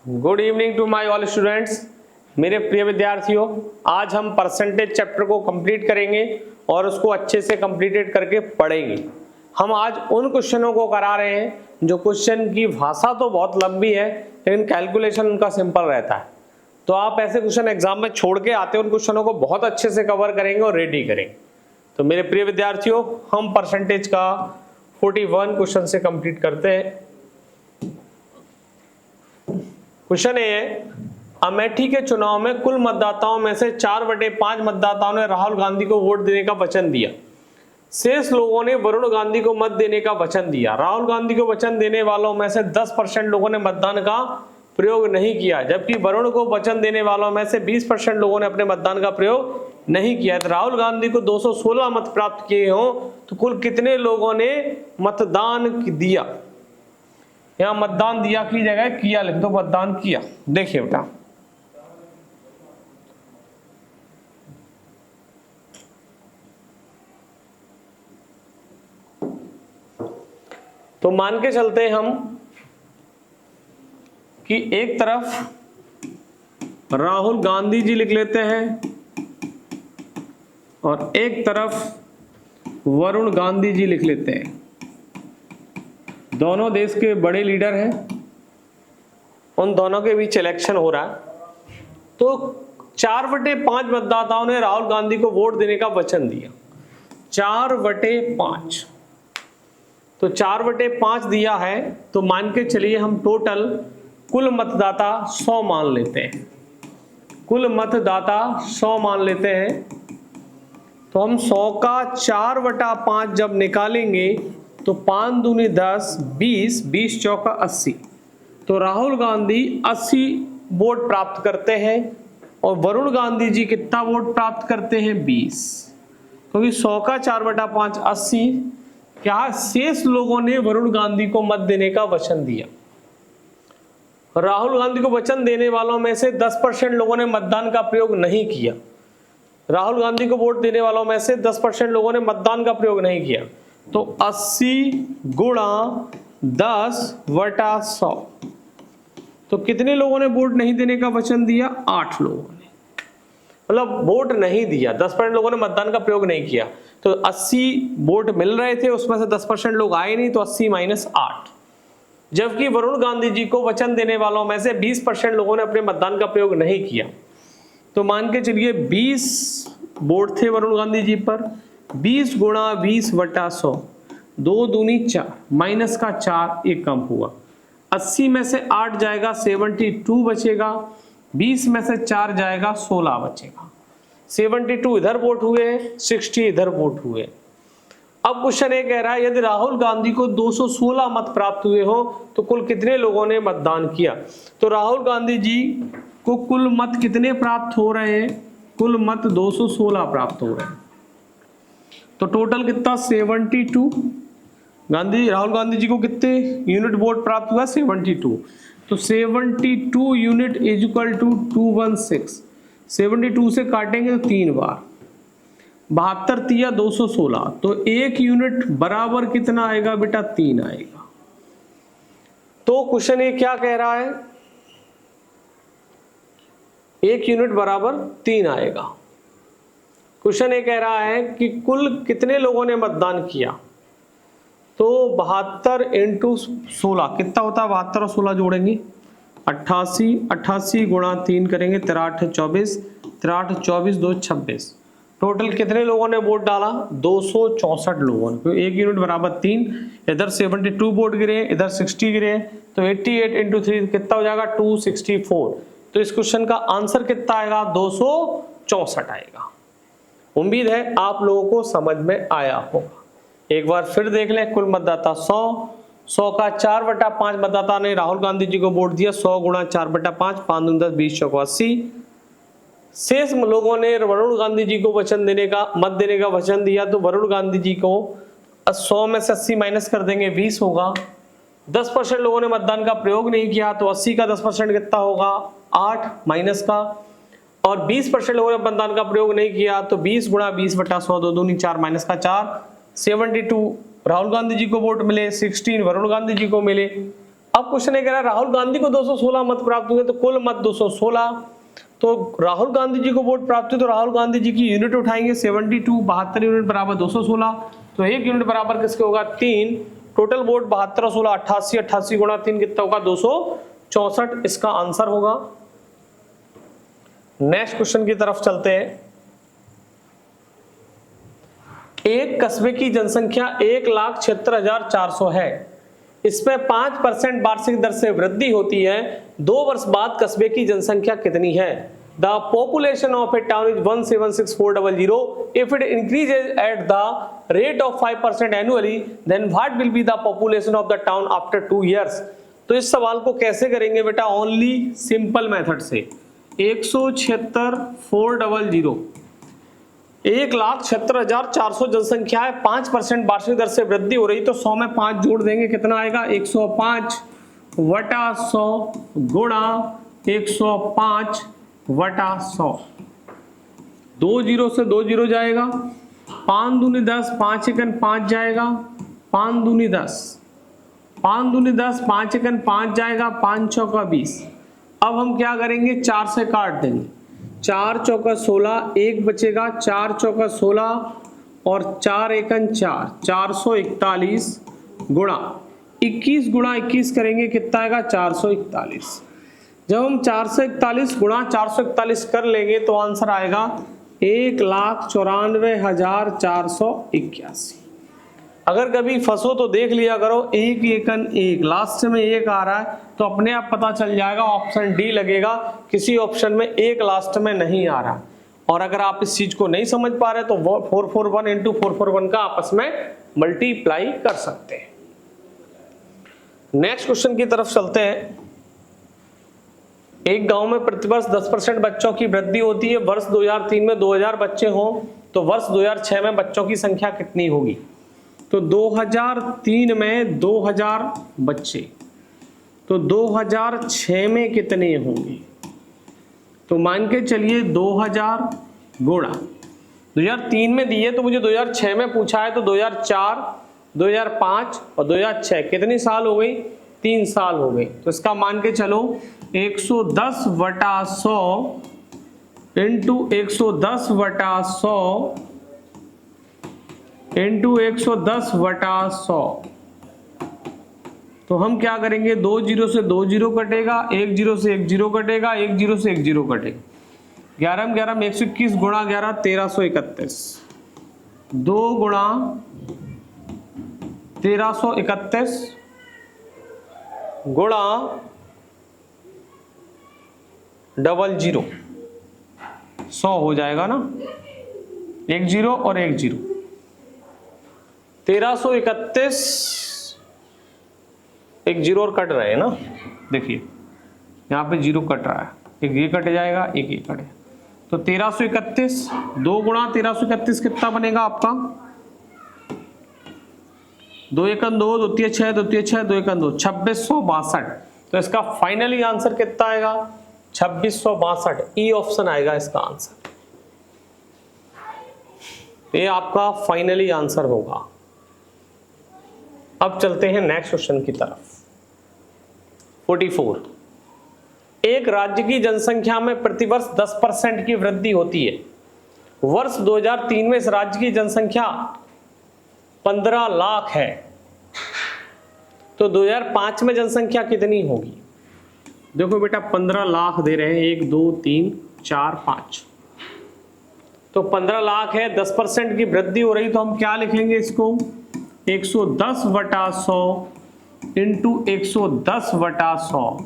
Good evening to my all students. मेरे प्रिय विद्यार्थियों, आज हम परसेंटेज चैप्टर को कंप्लीट करेंगे और उसको अच्छे से कंप्लीटेड करके पढ़ेंगे। हम आज उन क्वेश्चनों को करा रहे हैं जो क्वेश्चन की भाषा तो बहुत लंबी है लेकिन कैलकुलेशन उनका सिंपल रहता है। तो आप ऐसे क्वेश्चन एग्जाम में छोड़ के आते हैं, उन क्वेश्चनों को बहुत अच्छे से कवर करेंगे और रेडी करेंगे। तो मेरे प्रिय विद्यार्थियों, हम परसेंटेज का 41 क्वेश्चन से कंप्लीट करते हैं। क्वेश्चन ये है, अमेठी के चुनाव में कुल मतदाताओं में से 4/5 मतदाताओं ने राहुल गांधी को वोट देने का वचन दिया। शेष लोगों ने वरुण गांधी को मत देने का वचन दिया। राहुल गांधी को वचन देने वालों में से 10% लोगों ने मतदान का प्रयोग नहीं किया, जबकि वरुण को वचन देने वालों में से 20% लोगों ने अपने मतदान का प्रयोग नहीं किया। तो राहुल गांधी को 216 मत प्राप्त किए हों तो कुल कितने लोगों ने मतदान दिया? यहां मतदान दिया की जगह किया लिख दो, मतदान किया। देखिए बेटा, तो मान के चलते हैं हम कि एक तरफ राहुल गांधी जी लिख लेते हैं और एक तरफ वरुण गांधी जी लिख लेते हैं। दोनों देश के बड़े लीडर हैं, उन दोनों के बीच इलेक्शन हो रहा है। तो 4/5 मतदाताओं ने राहुल गांधी को वोट देने का वचन दिया। 4/5, तो 4/5 दिया है तो मान के चलिए हम टोटल कुल मतदाता 100 मान लेते हैं। कुल मतदाता 100 मान लेते हैं। तो हम 100 का 4/5 जब निकालेंगे तो 5 दूनी 10, 20, 20 चौका 80। तो राहुल गांधी 80 वोट प्राप्त करते हैं और वरुण गांधी जी कितना वोट प्राप्त करते हैं? 20। क्योंकि 100 का 4/5 80। क्या शेष लोगों ने वरुण गांधी को मत देने का वचन दिया? राहुल गांधी को वचन देने वालों में से 10% लोगों ने मतदान का प्रयोग नहीं किया। राहुल गांधी को वोट देने वालों में से 10% लोगों ने मतदान का प्रयोग नहीं किया। तो 80 गुणा 10/100, तो कितने लोगों ने वोट नहीं देने का वचन दिया? 8 लोगों ने। मतलब वोट नहीं दिया, 10% लोगों ने मतदान का प्रयोग नहीं किया। तो 80 वोट मिल रहे थे, उसमें से 10% लोग आए नहीं, तो 80 - 8। जबकि वरुण गांधी जी को वचन देने वालों में से 20% लोगों ने अपने मतदान का प्रयोग नहीं किया। तो मान के चलिए 20 वोट थे वरुण गांधी जी पर, 20 गुणा 20/100, 2 दूनी 4, माइनस का 4, एक कम हुआ। 80 में से 8 जाएगा, 72 बचेगा। 20 में से 4 जाएगा, 16 बचेगा। 72 इधर वोट हुए, 60 इधर वोट हुए। अब क्वेश्चन ये कह रहा है, यदि राहुल गांधी को 216 मत प्राप्त हुए हो तो कुल कितने लोगों ने मतदान किया? तो राहुल गांधी जी को कुल मत कितने प्राप्त हो रहे हैं? कुल मत 216 प्राप्त हो रहे हैं। तो टोटल कितना? 72। राहुल गांधी जी को कितने यूनिट वोट प्राप्त हुआ? 72। तो 72 यूनिट इज इक्वल टू 216। 72 से काटेंगे तो 3 बार, 72 तिया 216, तो 1 यूनिट बराबर कितना आएगा बेटा? 3 आएगा। तो क्वेश्चन ये क्या कह रहा है? 1 यूनिट बराबर 3 आएगा। क्वेश्चन ये कह रहा है कि कुल कितने लोगों ने मतदान किया? तो 72 × 16 कितना होता है? 72 और 16 जोड़ेंगे 88, 88 गुणा 3 करेंगे 83 24, 83 24 2 26। टोटल कितने लोगों ने वोट डाला? 264 लोगों ने। तो 1 यूनिट बराबर 3। इधर 72 वोट गिरे, इधर 60 गिरे, तो 88 × 3 कितना हो जाएगा? 264। तो इस क्वेश्चन का आंसर कितना आएगा? 264 आएगा। उम्मीद है आप लोगों को समझ में आया होगा। एक बार फिर देख लें, कुल मतदाता 100 का 4/5 मतदाता ने राहुल गांधी जी को वोट दिया। 100 गुणा 4/5, 5 दूनी 10, 20 चौका 80। शेष लोगों ने वरुण गांधी जी को वचन देने का मत देने का वचन दिया। तो वरुण गांधी जी को 100 में से 80 माइनस कर देंगे, 20 होगा। 10% लोगों ने मतदान का प्रयोग नहीं किया, तो 80 का 10% कितना होगा? 8 माइनस का। और 20% लोगों ने मतदान का प्रयोग नहीं किया, तो 20 गुणा 20/100, 2 दूनी 4, माइनस का 4। 72 राहुल गांधी जी को वोट मिले, 16 वरुण गांधी जी को मिले। अब क्वेश्चन ये कह रहा है राहुल गांधी को 216 मत प्राप्त हुए तो कुल मत 216, तो राहुल गांधी जी को वोट प्राप्त हुए तो राहुल गांधी जी की यूनिट उठाएंगे 72, 72 यूनिट बराबर 216, तो 1 यूनिट बराबर किसके होगा 3, टोटल वोट 72 और 16 88, 88 गुणा 3 कितना होगा 264, इसका आंसर होगा। नेक्स्ट क्वेश्चन की तरफ चलते हैं। एक कस्बे की जनसंख्या 1,76,400 है, इसमें 5% वार्षिक दर से वृद्धि होती है, 2 वर्ष बाद कस्बे की जनसंख्या कितनी है? The population of A town is 176,400 if it increases at the rate of 5% annually then what will be the population of the town after 2 years? तो इस सवाल को कैसे करेंगे बेटा? ओनली सिंपल मेथड से 176,400 1,76,400 जनसंख्या है, 5% वार्षिक दर से वृद्धि हो रही, तो 100 में 5 जोड़ देंगे कितना आएगा 105 बटा 100 गुणा 105 बटा 100, 2 जीरो से 2 जीरो जाएगा, 5 दूनी 10, 5 एकन 5 जाएगा, 5 दूनी 10, 5 दूनी 10, 5 एकन 5 जाएगा, 5 चौका 20। अब हम क्या करेंगे 4 से काट देंगे, 4 चौका 16, 1 बचेगा, 4 चौका 16 और 4 एकन 4, 441 गुणा 21 गुणा 21 करेंगे कितना आएगा 441। जब हम 441 गुणा 441 कर लेंगे तो आंसर आएगा 1,94,481। अगर कभी फंसो तो देख लिया करो, 1 एकन 1 लास्ट में 1 आ रहा है तो अपने आप पता चल जाएगा, ऑप्शन डी लगेगा, किसी ऑप्शन में 1 लास्ट में नहीं आ रहा। और अगर आप इस चीज को नहीं समझ पा रहे तो 441 इंटू 441 का आपस में मल्टीप्लाई कर सकते हैं। नेक्स्ट क्वेश्चन की तरफ चलते हैं। एक गांव में प्रतिवर्ष 10% बच्चों की वृद्धि होती है, वर्ष 2003 में 2000 बच्चे हों तो वर्ष 2006 में बच्चों की संख्या कितनी होगी? तो 2003 में 2000 बच्चे, तो 2006 में कितने होंगे? तो मान के चलिए 2000 गुणा 2003 में दिए तो मुझे 2006 में पूछा है, तो 2004, 2005 और 2006 कितनी साल हो गई? 3 साल हो गई। तो इसका मान के चलो 110 बटा 100 इंटू 110 बटा 100 इंटू 110 बटा 100, तो हम क्या करेंगे 2 जीरो से 2 जीरो कटेगा, 1 जीरो से 1 जीरो कटेगा, 1 जीरो से 1 जीरो कटेगा, 11 में 11 में 121 गुणा 11 1331, 2 गुणा 1331 गुणा 00 100 हो जाएगा ना, 1 जीरो और 1 जीरो, 1331, एक जीरो और कट रहे हैं ना, देखिए यहाँ पे जीरो कट रहा है, एक ये कट जाएगा, एक ये कटे, तो 1331 2 गुणा 1331 कितना बनेगा आपका 2 एकन 2, 2 तिया 6, 2 तिया 6, 2 एकन 2, 2662। तो इसका फाइनली आंसर कितना आएगा 2662, ई ऑप्शन आएगा इसका आंसर, ये आपका फाइनली आंसर होगा। अब चलते हैं नेक्स्ट क्वेश्चन की तरफ। 44, एक राज्य की जनसंख्या में प्रतिवर्ष 10% की वृद्धि होती है, वर्ष 2003 में इस राज्य की जनसंख्या 15 लाख है, तो 2005 में जनसंख्या कितनी होगी? देखो बेटा 15 लाख दे रहे हैं, 1 2 3 4 5, तो 15 लाख है, 10% की वृद्धि हो रही, तो हम क्या लिखेंगे इसको 110 बटा 100 इंटू 110 बटा 100,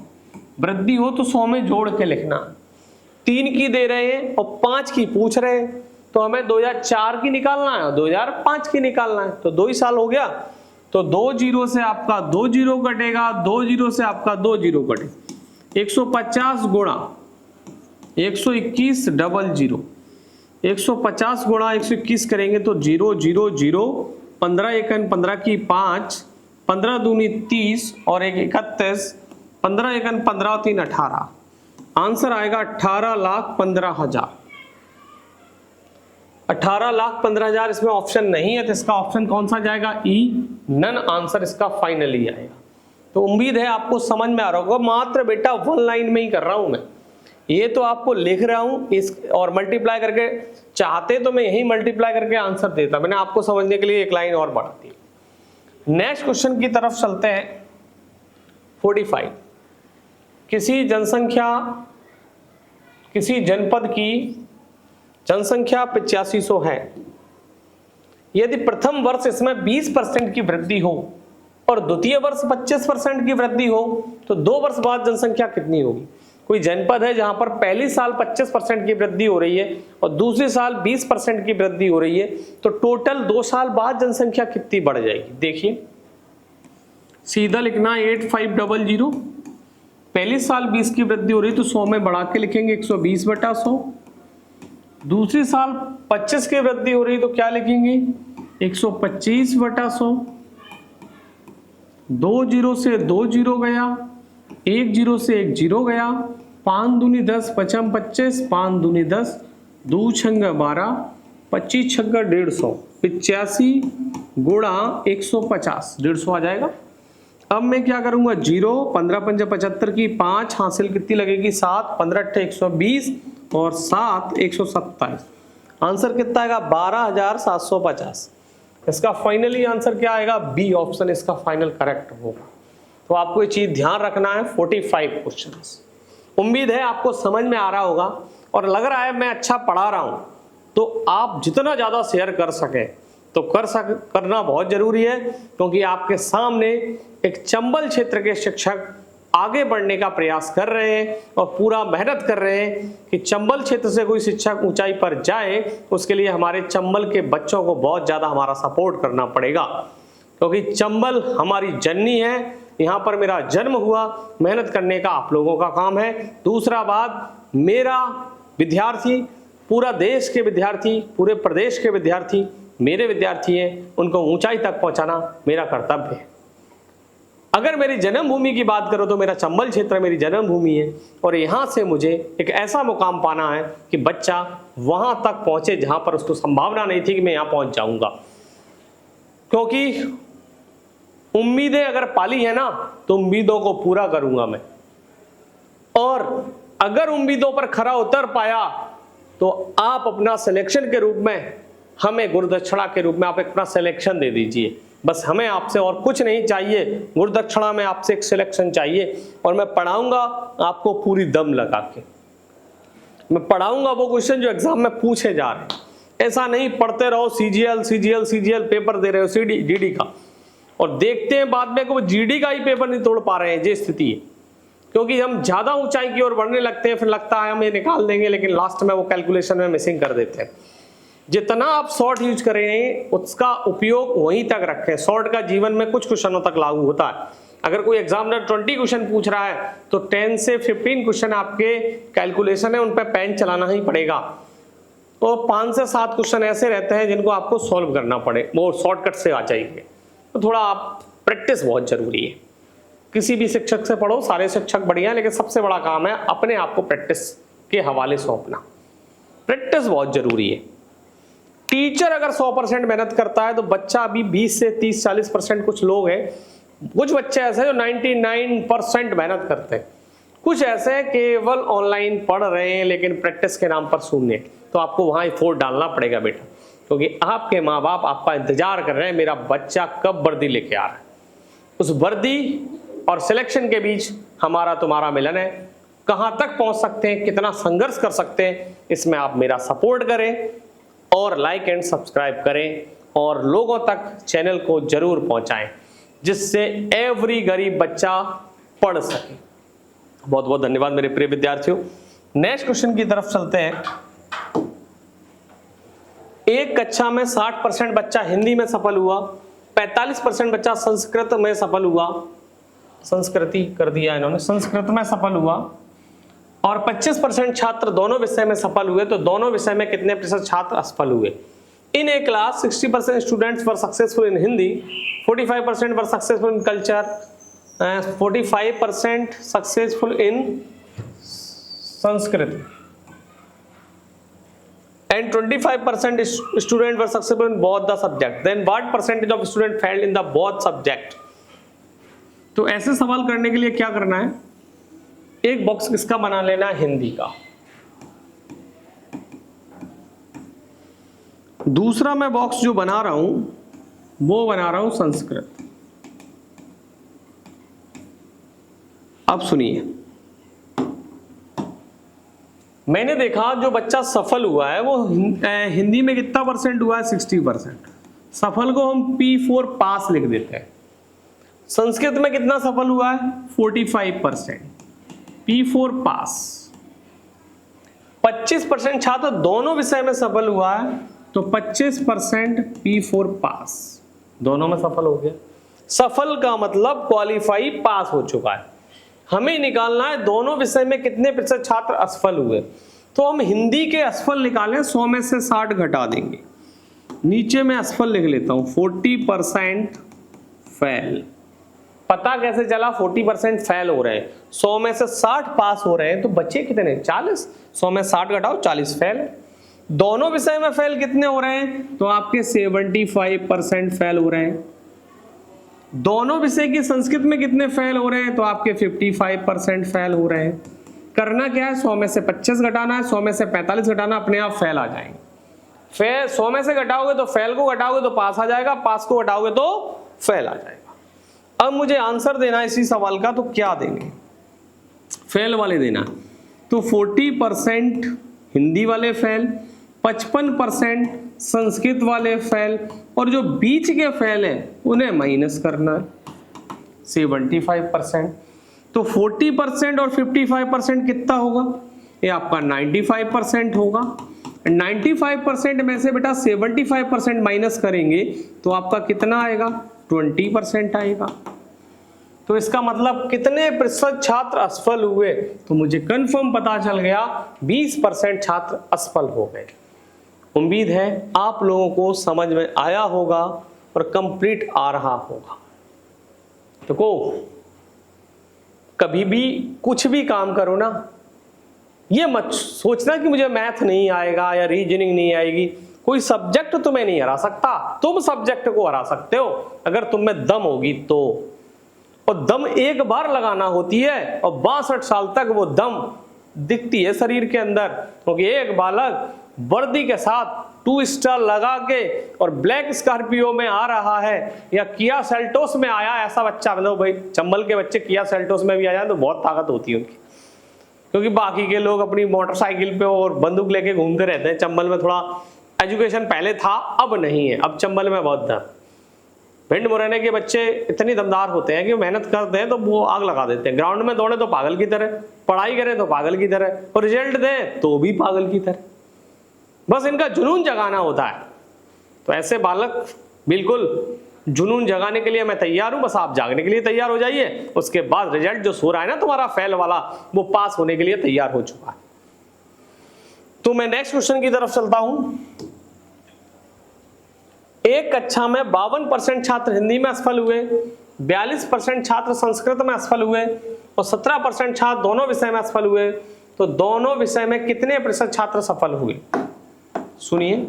वृद्धि हो तो 100 में जोड़ के लिखना, 3 की दे रहे हैं और 5 की पूछ रहे हैं, तो हमें 2004 की निकालना है और 2005 की निकालना है, तो 2 ही साल हो गया, तो 2 जीरो से आपका 2 जीरो कटेगा, 2 जीरो से आपका 2 जीरो कटेगा, 150 गुणा 121 00, 150 गुणा 121 करेंगे तो 0 0 0, 15 एकन 15 की 5, 15 दूनी 30 और 1 31, 15 एकन 15 और 3 18, आंसर आएगा 18,15,000। 18,15,000 इसमें ऑप्शन नहीं है, तो इसका ऑप्शन कौन सा जाएगा? ई, नन आंसर इसका फाइनली आएगा। तो उम्मीद है आपको समझ में आ रहा होगा। मात्र बेटा 1 लाइन में ही कर रहा हूं मैं, ये तो आपको लिख रहा हूं इस और मल्टीप्लाई करके, चाहते तो मैं यही मल्टीप्लाई करके आंसर देता, मैंने आपको समझने के लिए एक लाइन और बढ़ा दी। नेक्स्ट क्वेश्चन की तरफ चलते हैं। 45, किसी जनपद की जनसंख्या 8500 है। यदि प्रथम वर्ष इसमें 20% की वृद्धि हो और द्वितीय वर्ष 25% की वृद्धि हो तो 2 वर्ष बाद जनसंख्या कितनी होगी। कोई जनपद है जहां पर पहली साल 25% की वृद्धि हो रही है और दूसरी साल 20% की वृद्धि हो रही है, तो टोटल 2 साल बाद जनसंख्या कितनी बढ़ जाएगी। देखिए सीधा लिखना 8500, पहली साल 20 की वृद्धि हो रही है तो 100 में बढ़ा के लिखेंगे 120/100। दूसरी साल 25 की वृद्धि हो रही है तो क्या लिखेंगे 125/100। 2 जीरो से 2 जीरो गया, 1 जीरो से 1 जीरो गया, 5 दूनी 10, 5 25, 5 दूनी 10, 2 छंगा 12, 25 छक्का 150, 85 गुणा 150, 150 आ जाएगा। अब मैं क्या करूंगा 0, 15 पंजे 75 की 5 हासिल कितनी लगेगी 7, 15 अट्ठे 120 और 7 127। आंसर कितना आएगा 12750। इसका फाइनली आंसर क्या आएगा, बी ऑप्शन इसका फाइनल करेक्ट होगा। तो आपको ये चीज ध्यान रखना है। 45 क्वेश्चंस, उम्मीद है आपको समझ में आ रहा होगा और लग रहा है मैं अच्छा पढ़ा रहा हूं, तो आप जितना ज्यादा शेयर कर सके तो करना बहुत जरूरी है, क्योंकि आपके सामने एक चंबल क्षेत्र के शिक्षक आगे बढ़ने का प्रयास कर रहे हैं और पूरा मेहनत कर रहे हैं कि चंबल क्षेत्र से कोई शिक्षक ऊंचाई पर जाए। उसके लिए हमारे चंबल के बच्चों को बहुत ज्यादा हमारा सपोर्ट करना पड़ेगा, क्योंकि चंबल हमारी जननी है, यहाँ पर मेरा जन्म हुआ, मेहनत करने का आप लोगों का काम है। दूसरा बात, मेरा विद्यार्थी, पूरा देश के विद्यार्थी, पूरे प्रदेश के विद्यार्थी मेरे विद्यार्थी हैं, उनको ऊंचाई तक पहुंचाना मेरा कर्तव्य है। अगर मेरी जन्मभूमि की बात करो तो मेरा चंबल क्षेत्र मेरी जन्मभूमि है और यहां से मुझे एक ऐसा मुकाम पाना है कि बच्चा वहां तक पहुंचे जहां पर उसको संभावना नहीं थी कि मैं यहां पहुंच जाऊंगा। क्योंकि उम्मीदें अगर पाली है ना तो उम्मीदों को पूरा करूंगा मैं, और अगर उम्मीदों पर खरा उतर पाया तो आप अपना सिलेक्शन के रूप में हमें गुरुदक्षिणा के रूप में आप अपना सिलेक्शन दे दीजिए। बस हमें आपसे और कुछ नहीं चाहिए, गुरुदक्षिणा में आपसे एक सिलेक्शन चाहिए और मैं पढ़ाऊंगा आपको पूरी दम लगा के। मैं पढ़ाऊंगा वो क्वेश्चन जो एग्जाम में पूछे जा रहे हैं। ऐसा नहीं पढ़ते रहो सीजीएल पेपर दे रहे हो जीडी का, और देखते हैं बाद में कि वो जीडी का ही पेपर नहीं तोड़ पा रहे हैं। ये स्थिति है, क्योंकि हम ज्यादा ऊंचाई की ओर बढ़ने लगते हैं, फिर लगता है हम ये निकाल देंगे, लेकिन लास्ट में वो कैलकुलेशन में मिसिंग कर देते हैं। जितना आप शॉर्ट यूज करें उसका उपयोग वहीं तक रखें। शॉर्ट का जीवन में कुछ क्वेश्चनों तक लागू होता है। अगर कोई एग्जामिनर 20 क्वेश्चन पूछ रहा है तो 10 से 15 क्वेश्चन आपके कैलकुलेशन है, उन पर पेन चलाना ही पड़ेगा। तो 5 से 7 क्वेश्चन ऐसे रहते हैं जिनको आपको सॉल्व करना पड़े, वो शॉर्टकट से आ जाएंगे। तो थोड़ा आप प्रैक्टिस बहुत जरूरी है। किसी भी शिक्षक से पढ़ो, सारे शिक्षक बढ़िया है, लेकिन सबसे बड़ा काम है अपने आप को प्रैक्टिस के हवाले सौंपना। प्रैक्टिस बहुत जरूरी है। टीचर अगर 100% मेहनत करता है तो बच्चा अभी 20 से 30-40%, कुछ लोग हैं, कुछ बच्चे ऐसे जो 99% मेहनत करते हैं, कुछ ऐसे केवल ऑनलाइन पढ़ रहे हैं लेकिन प्रैक्टिस के नाम पर शून्य। तो आपको वहां एफोर्ट डालना पड़ेगा बेटा, क्योंकि आपके माँ बाप आपका इंतजार कर रहे हैं मेरा बच्चा कब वर्दी लेके आ रहा है। उस वर्दी और सिलेक्शन के बीच हमारा तुम्हारा मिलन है। कहां तक पहुंच सकते हैं, कितना संघर्ष कर सकते हैं, इसमें आप मेरा सपोर्ट करें और लाइक एंड सब्सक्राइब करें और लोगों तक चैनल को जरूर पहुंचाएं, जिससे एवरी गरीब बच्चा पढ़ सके। बहुत बहुत धन्यवाद मेरे प्रिय विद्यार्थियों। नेक्स्ट क्वेश्चन की तरफ चलते हैं। एक कक्षा में 60% बच्चा हिंदी में सफल हुआ, 45% बच्चा संस्कृत में सफल हुआ, संस्कृति कर दिया इन्होंने, संस्कृत में सफल हुआ, और 25% छात्र दोनों विषय में सफल हुए। तो दोनों विषय में कितने प्रतिशत छात्र असफल हुए। In a class 60% students were successful in Hindi, 45% were successful in culture, 45% successful in Sanskrit, and 25% students were successful in both the subject. Then what percentage of students failed in the both subject? तो ऐसे सवाल करने के लिए क्या करना है, एक बॉक्स किसका बना लेना है, हिंदी का। दूसरा मैं बॉक्स जो बना रहा हूं वो बना रहा हूं संस्कृत। अब सुनिए, मैंने देखा जो बच्चा सफल हुआ है वो हिंदी में कितना परसेंट हुआ है, 60%। सफल को हम P4 पास लिख देते हैं। संस्कृत में कितना सफल हुआ है, 45%, P4 पास। 25% छात्र दोनों विषय में सफल हुआ है, तो 25% P4 पास, दोनों में सफल हो गया। सफल का मतलब क्वालिफाई, पास हो चुका है। हमें निकालना है दोनों विषय में कितने प्रतिशत छात्र असफल हुए। तो हम हिंदी के असफल निकालें, 100 में से 60 घटा देंगे। नीचे मैं असफल लिख लेता हूं, 40% फेल। पता कैसे चला 40% फेल हो रहे हैं, 100 में से 60 पास हो रहे हैं, तो बचे कितने, 40। 100 में 60 घटाओ, 40 फेल है। दोनों विषय में फेल कितने हो रहे हैं, तो आपके 75% फेल हो रहे हैं। दोनों विषय की संस्कृत में कितने फेल हो रहे हैं, तो आपके 55% फेल हो रहे हैं। करना क्या है, 100 में से 25 घटाना है, 100 में से 45 घटाना, अपने आप फेल आ जाएंगे। फेल 100 में से घटाओगे तो फेल को घटाओगे तो पास आ जाएगा, पास को घटाओगे तो फेल आ जाएगा। अब मुझे आंसर देना है इसी सवाल का, तो क्या देंगे, फेल वाले देना। तो 40% हिंदी वाले फेल, 55% संस्कृत वाले फेल, और जो बीच के फेल है उन्हें माइनस करना है, 75%। तो 40% और 55% कितना होगा, ये आपका 95% होगा। 95% में से बेटा 75% माइनस करेंगे तो आपका कितना आएगा, 20% आएगा। तो इसका मतलब कितने प्रतिशत छात्र असफल हुए, तो मुझे कंफर्म पता चल गया 20% छात्र असफल हो गए। उम्मीद है आप लोगों को समझ में आया होगा और कंप्लीट आ रहा होगा। देखो कभी भी कुछ भी काम करो ना, ये मत सोचना कि मुझे मैथ नहीं आएगा या रीजनिंग नहीं आएगी। कोई सब्जेक्ट तुम्हें नहीं हरा सकता, तुम सब्जेक्ट को हरा सकते हो अगर तुम में दम होगी तो। और दम एक बार लगाना होती है और 62 साल तक वो दम दिखती है शरीर के अंदर। क्योंकि एक बालक वर्दी के साथ 2 स्टार लगा के और ब्लैक स्कॉर्पियो में आ रहा है या किया सेल्टोस में आया, ऐसा बच्चा, मतलब भाई चंबल के बच्चे किया सेल्टोस में भी आ जाए तो बहुत ताकत होती है उनकी। क्योंकि बाकी के लोग अपनी मोटरसाइकिल पे और बंदूक लेके घूमते रहते हैं। चंबल में थोड़ा एजुकेशन पहले था, अब नहीं है, अब चंबल में बहुत दम। भिंड मुरैना के बच्चे इतनी दमदार होते हैं कि मेहनत करते हैं तो वो आग लगा देते हैं। ग्राउंड में दौड़े तो पागल की तरह, पढ़ाई करें तो पागल की तरह, और रिजल्ट दें तो भी पागल की तरह। बस इनका जुनून जगाना होता है। तो ऐसे बालक बिल्कुल जुनून जगाने के लिए मैं तैयार हूं, बस आप जागने के लिए तैयार हो जाइए। उसके बाद रिजल्ट जो सो रहा है ना तुम्हारा फेल वाला, वो पास होने के लिए तैयार हो चुका है। तो मैं नेक्स्ट क्वेश्चन की तरफ चलता हूं। एक कक्षा में 52% छात्र हिंदी में असफल हुए, 42% छात्र संस्कृत में असफल हुए और 17% छात्र दोनों विषय में असफल हुए। तो दोनों विषय में कितने प्रतिशत छात्र सफल हुए, सुनिए।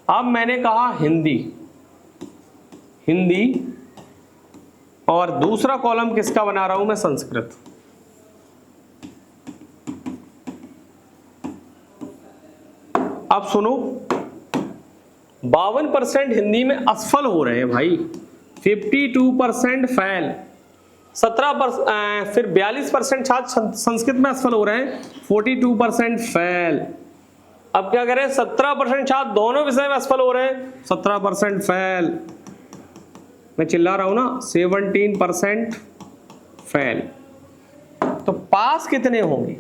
अब मैंने कहा हिंदी, हिंदी, और दूसरा कॉलम किसका बना रहा हूं मैं, संस्कृत। अब सुनो, 52% हिंदी में असफल हो रहे हैं भाई, 52% फेल, 17% फिर 42% छात्र संस्कृत में असफल हो रहे हैं, 42% फेल। अब क्या करें, 17% छात्र दोनों विषय में असफल हो रहे हैं, 17% फेल। मैं चिल्ला रहा हूं ना, 17% फेल। तो पास कितने होंगे,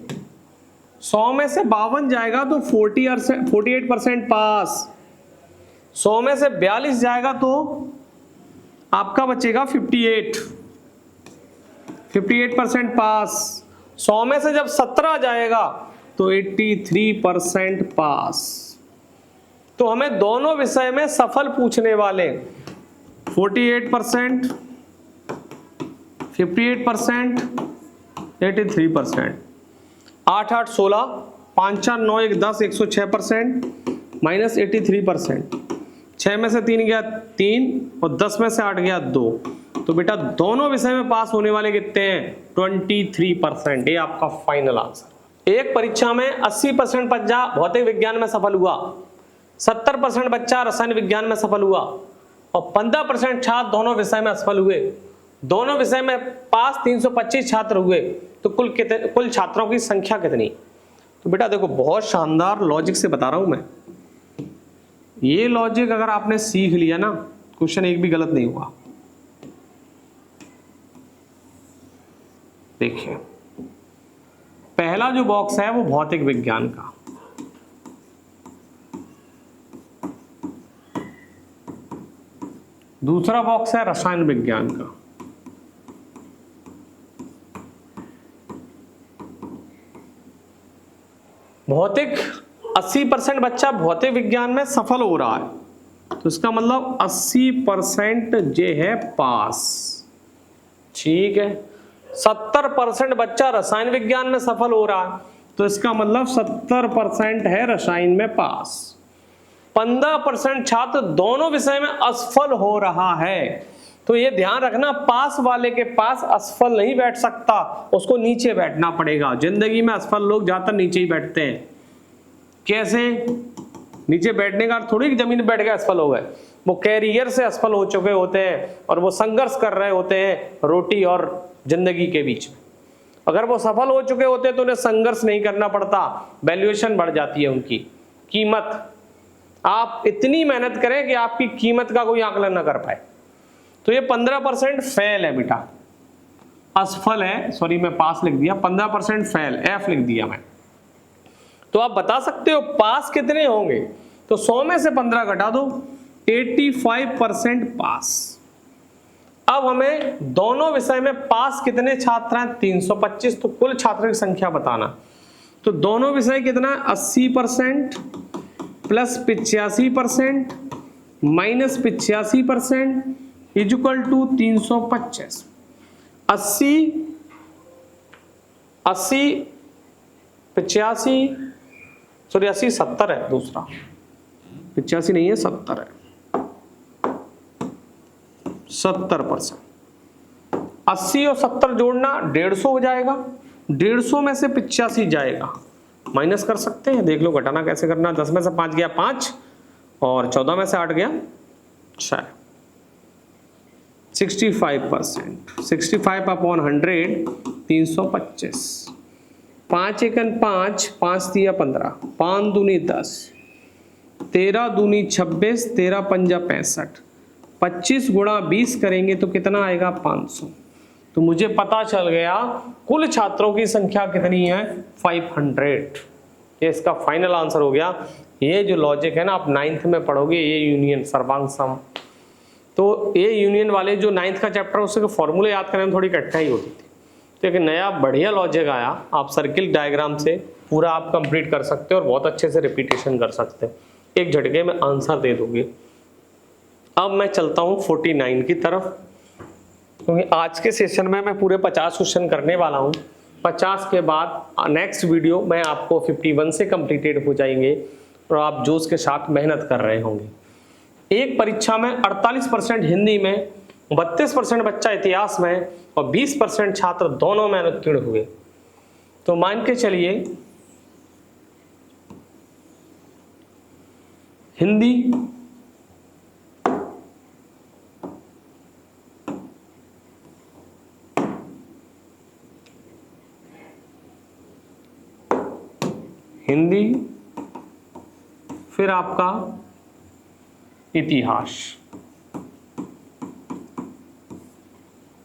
100 में से 52 जाएगा तो 48% पास, 100 में से 42 जाएगा तो आपका बचेगा 58% पास। 100 में से जब 17 जाएगा तो 83% पास। तो हमें दोनों विषय में सफल पूछने वाले 48%, 58%, 83%। 8 8 16, 5 4 9 1 10, 106% माइनस 83%। 6 में से 3 गया 3 और 10 में से 8 गया 2। तो बेटा दोनों विषय में पास होने वाले कितने हैं? 23%। ये आपका फाइनल आंसर। एक परीक्षा में 80% बच्चा भौतिक विज्ञान में सफल हुआ, 70% बच्चा रसायन विज्ञान में सफल हुआ और 15% छात्र दोनों विषय में असफल हुए। दोनों विषय में पास 325 छात्र हुए, तो कुल छात्रों की संख्या कितनी? तो बेटा देखो बहुत शानदार लॉजिक से बता रहा हूं मैं। ये लॉजिक अगर आपने सीख लिया ना, क्वेश्चन एक भी गलत नहीं हुआ। देखिए पहला जो बॉक्स है वो भौतिक विज्ञान का, दूसरा बॉक्स है रसायन विज्ञान का, भौतिक 80% बच्चा भौतिक विज्ञान में सफल हो रहा है, तो इसका मतलब 80% जे है पास। ठीक है, 70% बच्चा रसायन विज्ञान में सफल हो रहा है, तो इसका मतलब 70% है रसायन में पास। 15% छात्र दोनों विषय में असफल हो रहा है, तो ये ध्यान रखना पास वाले के पास असफल नहीं बैठ सकता, उसको नीचे बैठना पड़ेगा। जिंदगी में असफल लोग ज्यादातर नीचे ही बैठते हैं। कैसे? नीचे बैठने का थोड़ी जमीन बैठ के असफल हो गए, वो कैरियर से असफल हो चुके होते हैं और वो संघर्ष कर रहे होते हैं रोटी और जिंदगी के बीच में। अगर वो सफल हो चुके होते तो उन्हें संघर्ष नहीं करना पड़ता, वैल्यूएशन बढ़ जाती है उनकी कीमत। आप इतनी मेहनत करें कि आपकी कीमत का कोई आकलन ना कर पाए। तो ये 15% फेल है बेटा, असफल है, सॉरी मैं पास लिख दिया, 15% फेल, एफ लिख दिया मैं। तो आप बता सकते हो पास कितने होंगे? तो 100 में से 15 घटा दो, 85% पास। अब हमें दोनों विषय में पास कितने छात्र हैं? 325। तो कुल छात्रों की संख्या बताना। तो दोनों विषय कितना है? 80% plus 85% minus 85% equal to 325। 80 85 sorry 80 70 है, दूसरा 85 नहीं है 70 है, 70%। 80 और 70 जोड़ना 150 हो जाएगा, 150 में से 85 जाएगा, माइनस कर सकते हैं, देख लो घटाना कैसे करना। 10 में से 5 गया 5 और 14 में से 8 गया 6। 65%, 65 अपॉन 100 325। 5 एकन 5, 5 दिया 15, 5 दूनी 10, 13 दूनी 26, 13 पंजा 65, 25 गुणा 20 करेंगे तो कितना आएगा? 500। तो मुझे पता चल गया कुल छात्रों की संख्या कितनी है? 500। ये इसका फाइनल आंसर हो गया। ये जो लॉजिक है ना, आप 9th में पढ़ोगे, ये यूनियन सर्वांग सम। तो ये यूनियन वाले जो 9th का चैप्टर है उसके फॉर्मूले याद करने में थोड़ी कठिनाई होती थी। तो एक नया बढ़िया लॉजिक आया, आप सर्किल डायग्राम से पूरा आप कंप्लीट कर सकते हो और बहुत अच्छे से रिपीटेशन कर सकते हो, एक झटके में आंसर दे दोगे। अब मैं चलता हूँ 49 की तरफ, क्योंकि आज के सेशन में मैं पूरे 50 क्वेश्चन करने वाला हूँ। 50 के बाद नेक्स्ट वीडियो में आपको 51 से कंप्लीटेड हो जाएंगे और आप जोश के साथ मेहनत कर रहे होंगे। एक परीक्षा में 48% हिंदी में, 32% बच्चा इतिहास में और 20% छात्र दोनों में अनुत्तीर्ण हुए। तो मान के चलिए हिंदी, फिर आपका इतिहास।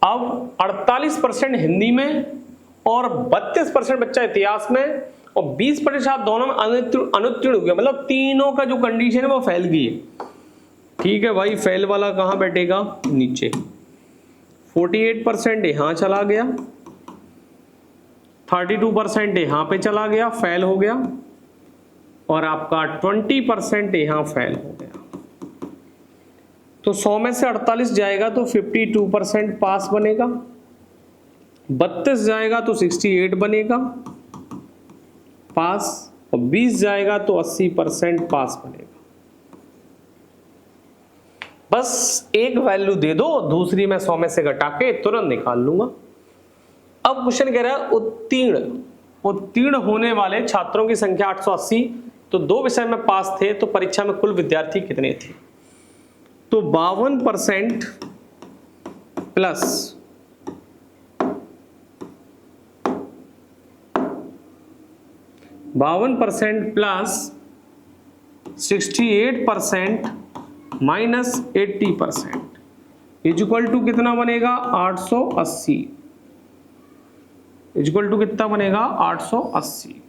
अब 48% हिंदी में और 32% बच्चा इतिहास में और 20% दोनों में अनुत्तीर्ण हो गया, मतलब तीनों का जो कंडीशन है वो फेल गई है। ठीक है भाई, फेल वाला कहां बैठेगा? नीचे। 48% यहां चला गया, 32% यहां पे चला गया, फेल हो गया, और आपका 20% यहां फेल हो गया। तो 100 में से 48 जाएगा तो 52% पास बनेगा, 32 जाएगा तो 68 बनेगा पास, और 20 जाएगा तो 80% पास बनेगा। बस एक वैल्यू दे दो, दूसरी मैं 100 में से घटा के तुरंत निकाल लूंगा। अब क्वेश्चन कह रहा है उत्तीर्ण होने वाले छात्रों की संख्या 880, तो 2 विषय में पास थे, तो परीक्षा में कुल विद्यार्थी कितने थे? तो 52% प्लस 68% माइनस 80% इक्वल टू कितना बनेगा? 880 इक्वल टू कितना बनेगा? 880।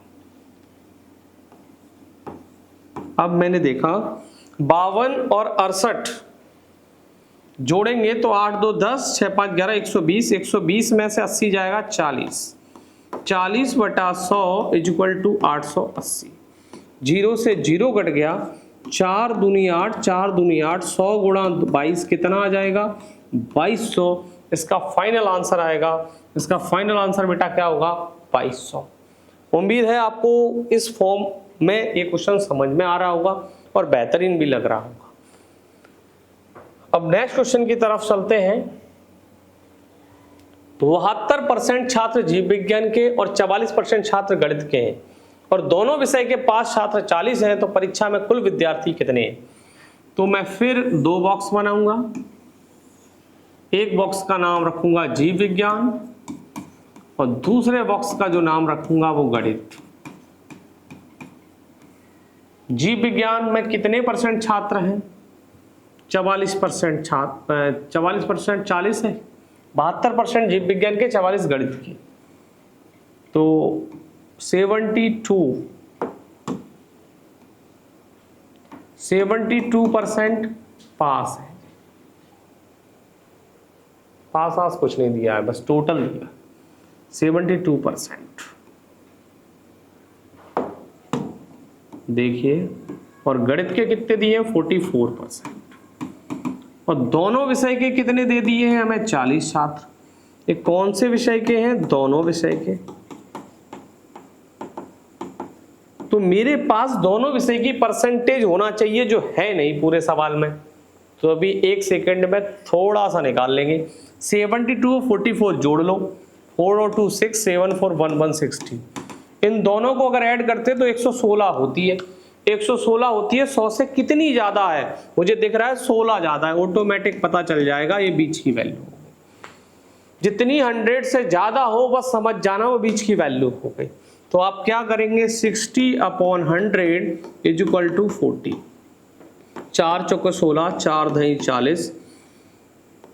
अब मैंने देखा 52 और 68 जोड़ेंगे तो 8 2 10 6 5 11 120, 120 में से 80 जाएगा 40 बटा 100 इक्वल टू 880। 0 से 0 कट गया, 4 दूनी 8, 4 दूनी 8, 100 गुणा 22 कितना आ जाएगा? 2200। इसका फाइनल आंसर आएगा, इसका फाइनल आंसर बेटा क्या होगा? 2200। उम्मीद है आपको इस फॉर्म में ये क्वेश्चन समझ में आ रहा होगा और बेहतरीन भी लग रहा होगा। अब नेक्स्ट क्वेश्चन की तरफ चलते हैं। 72% छात्र जीव विज्ञान के और 44% छात्र गणित के हैं और दोनों विषय के पास छात्र 40 हैं, तो परीक्षा में कुल विद्यार्थी कितने हैं? तो मैं फिर 2 बॉक्स बनाऊंगा। एक बॉक्स का नाम रखूंगा जीव विज्ञान और दूसरे बॉक्स का जो नाम रखूंगा वो गणित। जीव विज्ञान में कितने परसेंट छात्र हैं? 44% छात्र, 44% 40 है, 72% जीव विज्ञान के, 44 गणित के, तो 72% पास है। पास कुछ नहीं दिया है, बस टोटल दिया 72%। देखिए, और गणित के कितने दिए? 44%। और दोनों विषय के कितने दे दिए हैं हमें? 40 छात्र। ये कौन से विषय के हैं? दोनों विषय के। तो मेरे पास दोनों विषय की परसेंटेज होना चाहिए, जो है नहीं पूरे सवाल में। तो अभी 1 सेकंड में थोड़ा सा निकाल लेंगे। 72 और 44 जोड़ लो, 4 और 2 6, 7 4 1 160। इन दोनों को अगर ऐड करते तो 116 होती है। 116 होती है, 100 से कितनी ज्यादा है? मुझे दिख रहा है 16 ज्यादा है, ऑटोमेटिक पता चल जाएगा ये बीच की वैल्यू। जितनी 100 से ज्यादा हो बस समझ जाना वो बीच की वैल्यू हो गई। तो आप क्या करेंगे? 60/100 इज इक्वल टू 40। 4 चौके 16, 4 दही 40,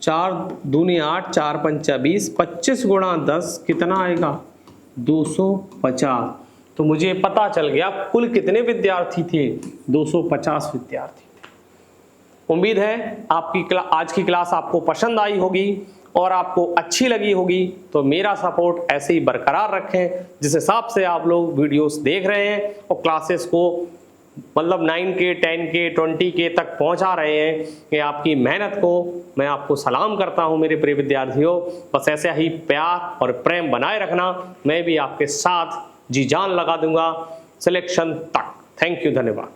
4 दूनी 8, 4 पंचा 20, 25 गुणा 10 कितना आएगा? 250। तो मुझे पता चल गया कुल कितने विद्यार्थी थे? 250 विद्यार्थी। उम्मीद है आपकी आज की क्लास आपको पसंद आई होगी और आपको अच्छी लगी होगी। तो मेरा सपोर्ट ऐसे ही बरकरार रखें, जिस हिसाब से आप लोग वीडियोस देख रहे हैं और क्लासेस को मतलब 9K 10K 20K तक पहुंचा रहे हैं, कि आपकी मेहनत को मैं आपको सलाम करता हूं मेरे प्रिय विद्यार्थियों। बस ऐसे ही प्यार और प्रेम बनाए रखना, मैं भी आपके साथ जी जान लगा दूंगा सिलेक्शन तक। थैंक यू, धन्यवाद।